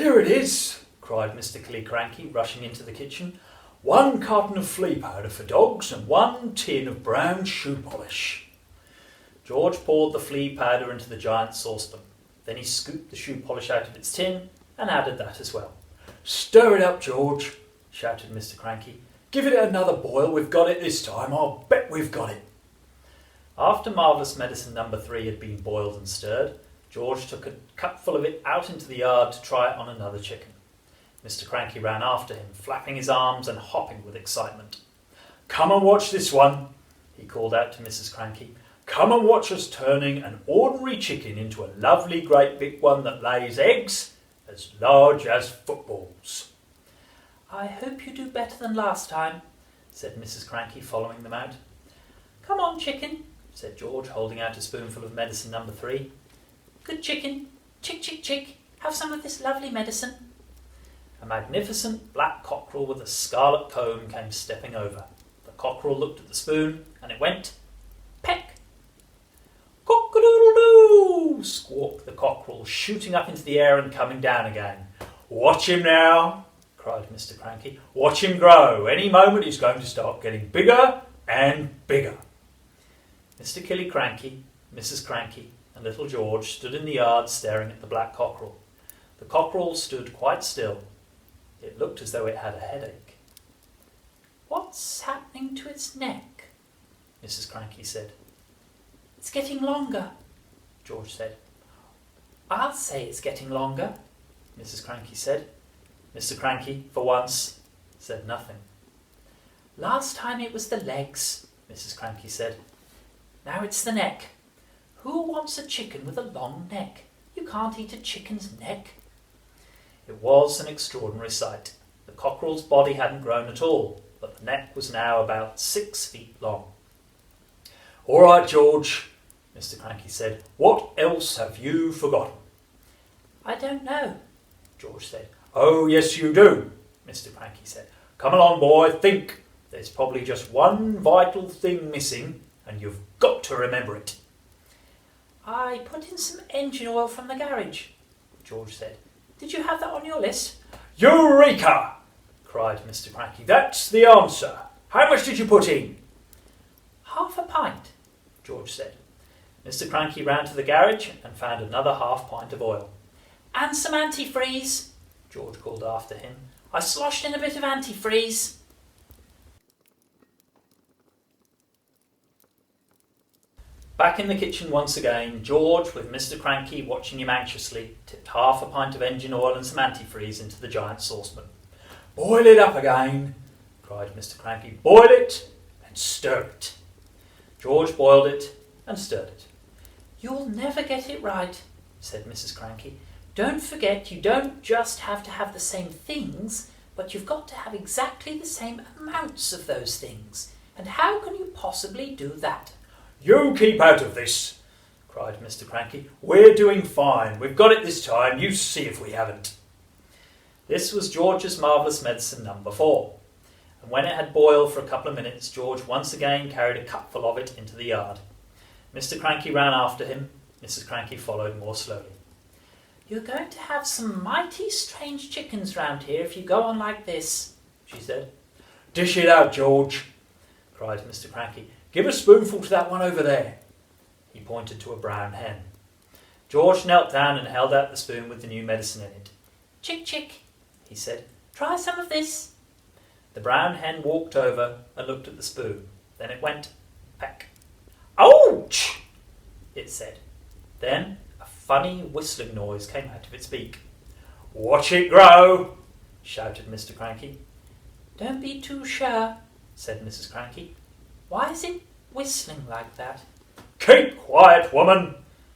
"Here it is," cried Mr. Killycranky, rushing into the kitchen. "1 carton of flea powder for dogs and 1 tin of brown shoe polish." George poured the flea powder into the giant saucepan. Then he scooped the shoe polish out of its tin and added that as well. "Stir it up, George," shouted Mr. Cranky. "Give it another boil. We've got it this time. I'll bet we've got it." After Marvellous Medicine No. 3 had been boiled and stirred, George took a cupful of it out into the yard to try it on another chicken. Mr. Cranky ran after him, flapping his arms and hopping with excitement. "Come and watch this one," he called out to Mrs. Cranky. "Come and watch us turning an ordinary chicken into a lovely great big one that lays eggs as large as footballs." "I hope you do better than last time," said Mrs. Cranky, following them out. "Come on, chicken," said George, holding out a spoonful of medicine No. 3. "Good chicken, chick, chick, chick, have some of this lovely medicine." A magnificent black cockerel with a scarlet comb came stepping over. The cockerel looked at the spoon, and it went peck. "Cock-a-doodle-doo!" squawked the cockerel, shooting up into the air and coming down again. "Watch him now," cried Mr. Cranky. "Watch him grow. Any moment he's going to start getting bigger and bigger." Mr. Killycranky, Mrs. Cranky, and little George stood in the yard staring at the black cockerel. The cockerel stood quite still. It looked as though it had a headache. "What's happening to its neck?" Mrs. Cranky said. "It's getting longer," George said. "I'll say it's getting longer," Mrs. Cranky said. Mr. Cranky, for once, said nothing. "Last time it was the legs," Mrs. Cranky said. "Now it's the neck. Who wants a chicken with a long neck? You can't eat a chicken's neck." It was an extraordinary sight. The cockerel's body hadn't grown at all, but the neck was now about 6 feet long. "All right, George," Mr. Cranky said. "What else have you forgotten?" "I don't know," George said. "Oh, yes, you do," Mr. Cranky said. "Come along, boy, think. There's probably just one vital thing missing, and you've got to remember it." "I put in some engine oil from the garage," George said. "Did you have that on your list?" "Eureka!" cried Mr. Cranky. "That's the answer. How much did you put in?" "Half a pint," George said. Mr. Cranky ran to the garage and found another half pint of oil. "And some antifreeze," George called after him. "I sloshed in a bit of antifreeze." Back in the kitchen once again, George, with Mr. Cranky watching him anxiously, tipped half a pint of engine oil and some antifreeze into the giant saucepan. "Boil it up again," cried Mr. Cranky. "Boil it and stir it." George boiled it and stirred it. "You'll never get it right," said Mrs. Cranky. "Don't forget you don't just have to have the same things, but you've got to have exactly the same amounts of those things. And how can you possibly do that?" "You keep out of this," cried Mr. Cranky. "We're doing fine. We've got it this time. You see if we haven't." This was George's Marvellous Medicine No. 4. And when it had boiled for a couple of minutes, George once again carried a cupful of it into the yard. Mr. Cranky ran after him. Mrs. Cranky followed more slowly. "You're going to have some mighty strange chickens round here if you go on like this," she said. "Dish it out, George," cried Mr. Cranky. "Give a spoonful to that one over there." He pointed to a brown hen. George knelt down and held out the spoon with the new medicine in it. "Chick, chick," he said. "Try some of this." The brown hen walked over and looked at the spoon. Then it went peck. "Ouch!" it said. Then a funny whistling noise came out of its beak. "Watch it grow," shouted Mr. Cranky. "Don't be too sure," said Mrs. Cranky. "Why is it whistling like that?" "Keep quiet, woman,"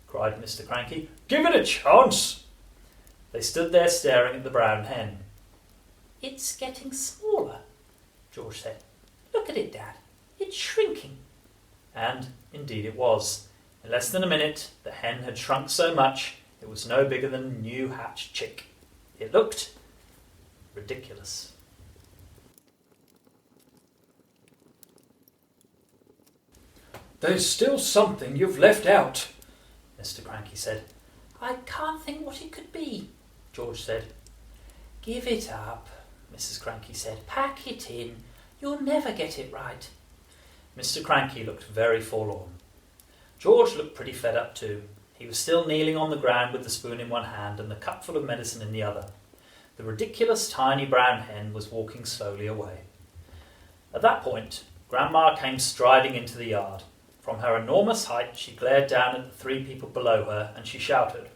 cried Mr. Cranky. "Give it a chance." They stood there staring at the brown hen. "It's getting smaller," George said. "Look at it, Dad. It's shrinking." And indeed it was. In less than a minute, the hen had shrunk so much it was no bigger than a new hatched chick. It looked ridiculous. "There's still something you've left out," Mr. Cranky said. "I can't think what it could be," George said. Give it up, Mrs. Cranky said. Pack it in. You'll never get it right. Mr. Cranky looked very forlorn. George looked pretty fed up too. He was still kneeling on the ground with the spoon in one hand and the cupful of medicine in the other. The ridiculous tiny brown hen was walking slowly away. At that point, Grandma came striding into the yard. From her enormous height, she glared down at the three people below her and she shouted,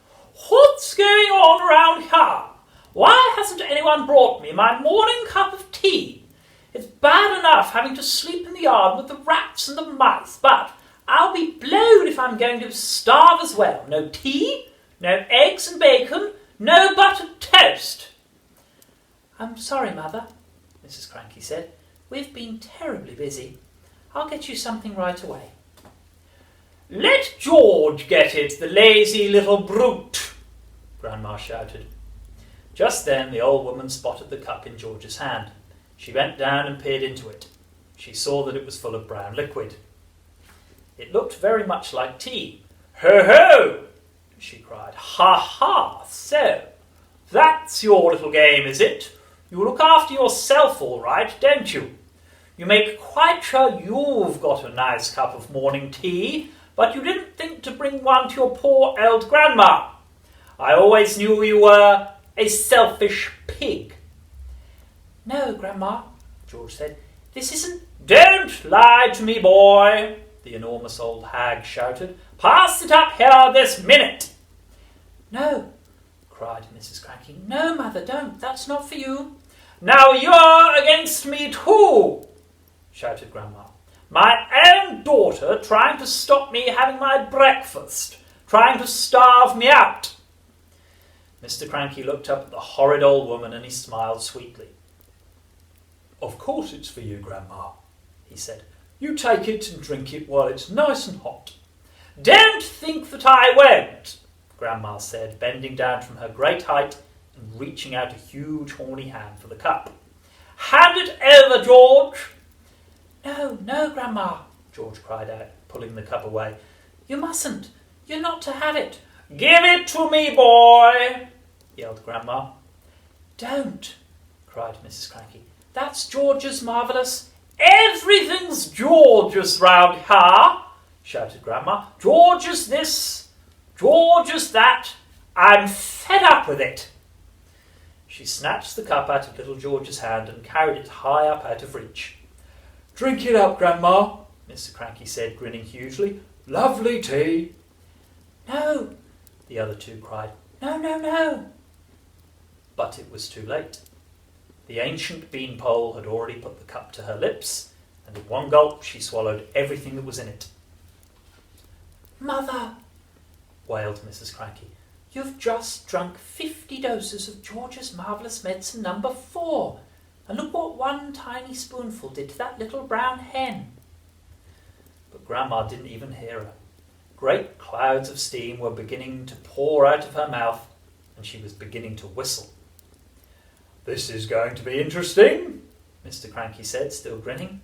"What's going on round here? Why hasn't anyone brought me my morning cup of tea? It's bad enough having to sleep in the yard with the rats and the mice, but I'll be blowed if I'm going to starve as well. No tea, no eggs and bacon, no buttered toast." I'm sorry, Mother, Mrs. Cranky said. We've been terribly busy. I'll get you something right away. "Let George get it, the lazy little brute," Grandma shouted. Just then the old woman spotted the cup in George's hand. She bent down and peered into it. She saw that it was full of brown liquid. It looked very much like tea. "Ho, ho!" she cried. "Ha, ha! So, that's your little game, is it? You look after yourself all right, don't you? You make quite sure you've got a nice cup of morning tea, but you didn't think to bring one to your poor old grandma. I always knew you were a selfish pig." No, Grandma, George said. This isn't... "Don't lie to me, boy," the enormous old hag shouted. "Pass it up here this minute." No, cried Mrs. Cranky. No, Mother, don't. That's not for you. "Now you're against me too," shouted Grandma. "My own daughter trying to stop me having my breakfast, trying to starve me out." Mr. Cranky looked up at the horrid old woman and he smiled sweetly. "Of course it's for you, Grandma," he said. "You take it and drink it while it's nice and hot." "Don't think that I won't," Grandma said, bending down from her great height and reaching out a huge horny hand for the cup. "Hand it over, George." No, no, Grandma, George cried out, pulling the cup away. You mustn't. You're not to have it. "Give it to me, boy," yelled Grandma. Don't, cried Mrs. Cranky. That's George's Marvellous. "Everything's George's round here," shouted Grandma. "George's this, George's that. I'm fed up with it." She snatched the cup out of little George's hand and carried it high up out of reach. "Drink it up, Grandma," Mr. Cranky said, grinning hugely. "Lovely tea." No, the other two cried. No, no, no. But it was too late. The ancient beanpole had already put the cup to her lips, and in one gulp she swallowed everything that was in it. Mother, wailed Mrs. Cranky. You've just drunk 50 doses of George's Marvellous Medicine number 4, and look what one tiny spoonful did to that little brown hen. But Grandma didn't even hear her. Great clouds of steam were beginning to pour out of her mouth, and she was beginning to whistle. "This is going to be interesting," Mr. Cranky said, still grinning.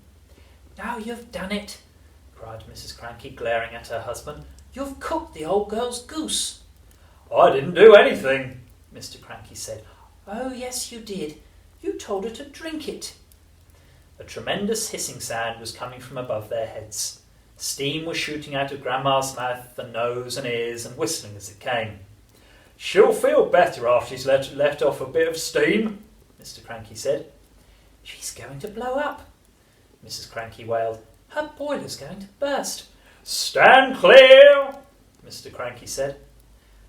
Now you've done it, cried Mrs. Cranky, glaring at her husband. You've cooked the old girl's goose. "I didn't do anything," Mr. Cranky said. Oh, yes, you did. You told her to drink it. A tremendous hissing sound was coming from above their heads. Steam was shooting out of Grandma's mouth and nose and ears and whistling as it came. "She'll feel better after she's let off a bit of steam," Mr. Cranky said. She's going to blow up, Mrs. Cranky wailed. Her boiler's going to burst. "Stand clear," Mr. Cranky said.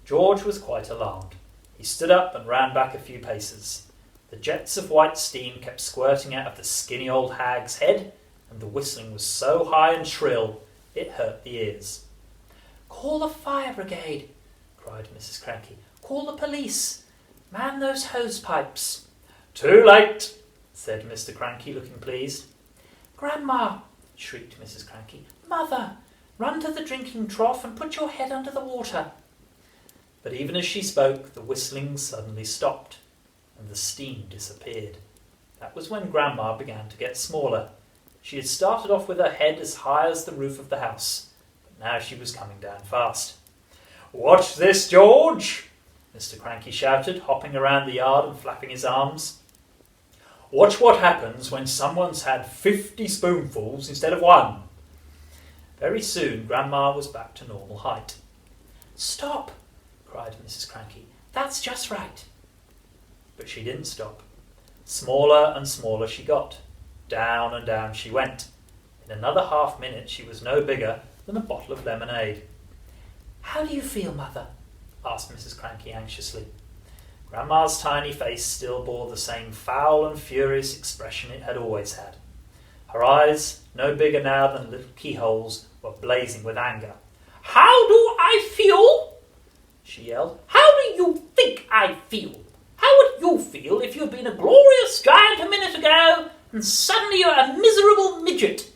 George was quite alarmed. He stood up and ran back a few paces. The jets of white steam kept squirting out of the skinny old hag's head, and the whistling was so high and shrill it hurt the ears. Call the fire brigade, cried Mrs. Cranky. Call the police. Man those hose pipes. "Too late," said Mr. Cranky, looking pleased. Grandma, shrieked Mrs. Cranky. Mother, run to the drinking trough and put your head under the water. But even as she spoke, the whistling suddenly stopped, and the steam disappeared. That was when Grandma began to get smaller. She had started off with her head as high as the roof of the house, but now she was coming down fast. "Watch this, George!" Mr. Cranky shouted, hopping around the yard and flapping his arms. Watch what happens when someone's had 50 spoonfuls instead of one. Very soon Grandma was back to normal height. Stop, cried Mrs. Cranky. That's just right. But she didn't stop. Smaller and smaller she got. Down and down she went. In another half-minute she was no bigger than a bottle of lemonade. How do you feel, Mother? Asked Mrs. Cranky anxiously. Grandma's tiny face still bore the same foul and furious expression it had always had. Her eyes, no bigger now than little keyholes, were blazing with anger. How do I feel? She yelled. How do you think I feel? How would you feel if you'd been a glorious giant a minute ago and suddenly you're a miserable midget?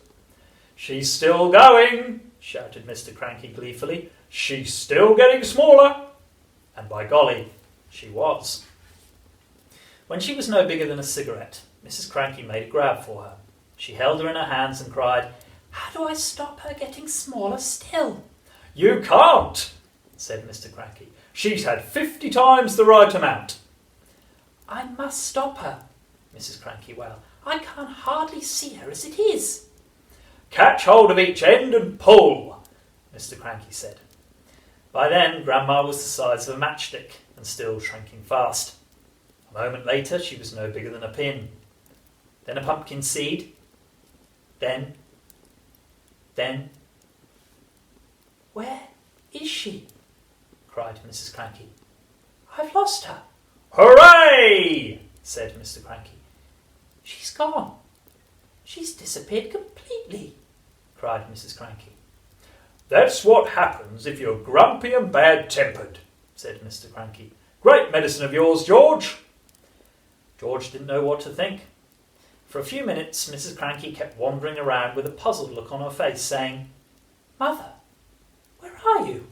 She's still going, shouted Mr. Cranky gleefully. She's still getting smaller. And by golly, she was. When she was no bigger than a cigarette, Mrs. Cranky made a grab for her. She held her in her hands and cried, How do I stop her getting smaller still? You can't, said Mr. Cranky. She's had 50 times the right amount. I must stop her, Mrs. Cranky wailed. I can't hardly see her as it is. Catch hold of each end and pull, Mr. Cranky said. By then, Grandma was the size of a matchstick and still shrinking fast. A moment later, she was no bigger than a pin. Then a pumpkin seed. Then... Where is she? Cried Mrs. Cranky. I've lost her. Hooray! Said Mr. Cranky. She's gone. She's disappeared completely, cried Mrs. Cranky. That's what happens if you're grumpy and bad-tempered, said Mr. Cranky. Great medicine of yours, George. George didn't know what to think. For a few minutes, Mrs. Cranky kept wandering around with a puzzled look on her face, saying, Mother, where are you?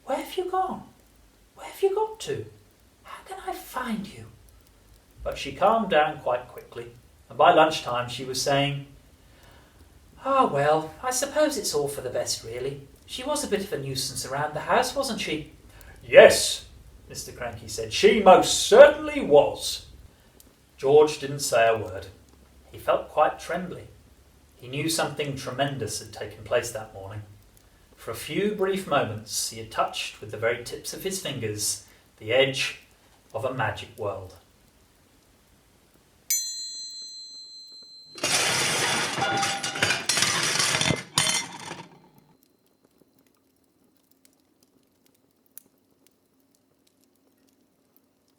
Where have you gone? Where have you got to? How can I find you? But she calmed down quite quickly, and by lunchtime she was saying, well, I suppose it's all for the best, really. She was a bit of a nuisance around the house, wasn't she? Yes, Mr. Cranky said. She most certainly was. George didn't say a word. He felt quite trembly. He knew something tremendous had taken place that morning. For a few brief moments he had touched with the very tips of his fingers the edge of a magic world.